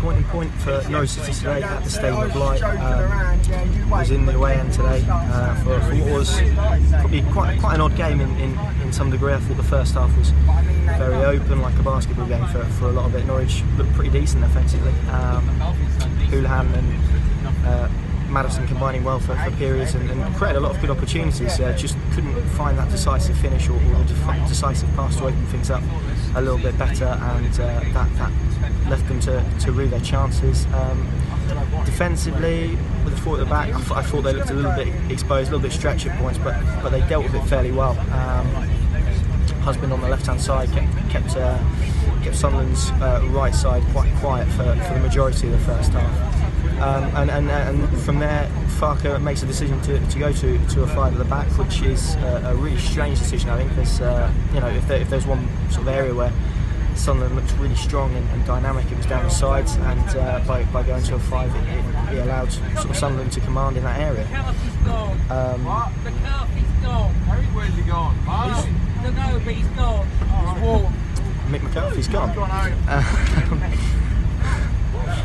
disappointing point for Norwich City today at the Stadium of Light. Was in the away end today for what was probably quite an odd game in some degree. I thought the first half was very open, like a basketball game for a lot of it. Norwich looked pretty decent offensively. Houlihan and Maddison combining well for periods and created a lot of good opportunities. Just couldn't find that decisive finish or the decisive pass to open things up a little bit better, and that left them to rue their chances. Defensively, with the four at the back, I thought they looked a little bit exposed, a little bit stretched at points, but they dealt with it fairly well. Husband on the left-hand side kept Sunderland's right side quite quiet for the majority of the first half. And from there, Farke makes a decision to go to a 5 at the back, which is a really strange decision. I think there's, if there's one sort of area where Sunderland looked really strong and dynamic, it was down the sides, and by going to a 5, it allowed sort of Sunderland to command in that area. Where's he gone? I don't know, but he's gone. Mick McCarthy's gone.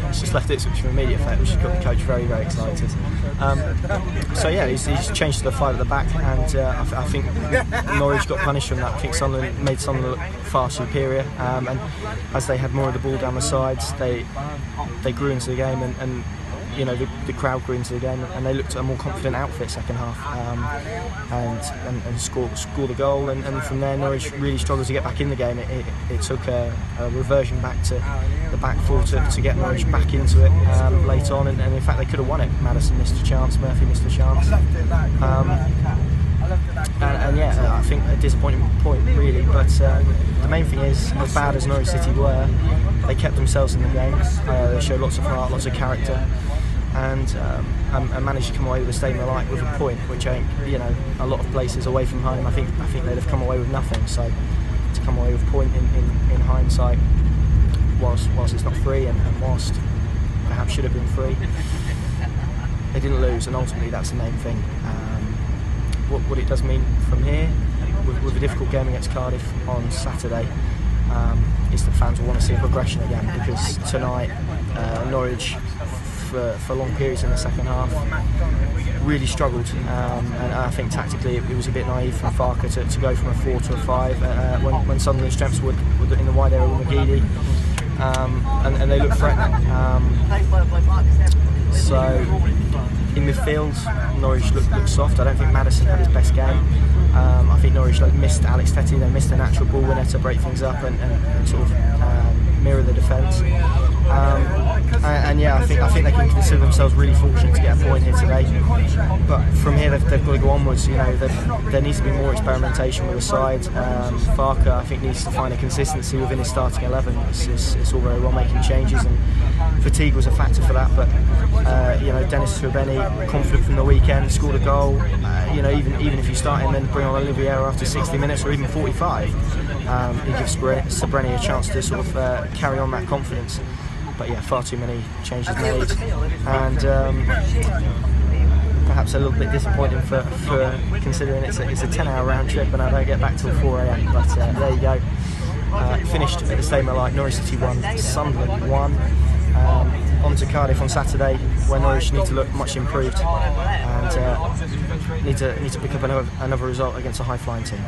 He's just left Ipswich for immediate effect, which has got the coach very, very excited. So yeah, he's changed to the 5 at the back, and I think Norwich got punished from that. I think Sunderland made Sunderland look far superior, and as they had more of the ball down the sides, they grew into the game, and you know, the crowd grew into the game, and they looked a more confident outfit second half, and score the goal, and from there Norwich really struggled to get back in the game. It took a reversion back to the back 4 to get Norwich back into it late on, and in fact they could have won it. Maddison missed a chance, Murphy missed a chance, and yeah, I think a disappointing point really, but the main thing is, as bad as Norwich City were, they kept themselves in the game. They showed lots of heart, lots of character, and managed to come away with a Stadium of Light with a point, which I think, you know, a lot of places away from home, I think they'd have come away with nothing. So to come away with a point in hindsight, whilst it's not free, and whilst perhaps should have been free, they didn't lose, and ultimately that's the main thing. What it does mean from here, with a difficult game against Cardiff on Saturday, is that fans will want to see a progression again, because tonight Norwich, for long periods in the second half, really struggled, and I think tactically it was a bit naive from Farke to go from a 4 to a 5 when Sunderland's strengths were in the wide area with McGeady, and they looked threatening. So in midfield, Norwich looked soft. I don't think Maddison had his best game. I think Norwich missed Alex Tetty. They missed a natural ball winner to break things up and sort of mirror the defence. And yeah, I think they can consider themselves really fortunate to get a point here today. But from here, they've got to go onwards. You know, there needs to be more experimentation with the side. Farke, I think, needs to find a consistency within his starting 11. It's all very well making changes, and fatigue was a factor for that. But you know, Dennis Turbeni, confident from the weekend, scored a goal. You know, even if you start him and bring on Olivier after 60 minutes or even 45, he gives Sabreni a chance to sort of carry on that confidence. But yeah, far too many changes made, and perhaps a little bit disappointing for considering it's a 10-hour round trip and I don't get back till 4 AM. But there you go. Finished at the Stadium of Light. Norwich City 1, Sunderland 1. On to Cardiff on Saturday, where Norwich need to look much improved and need to pick up another result against a high-flying team.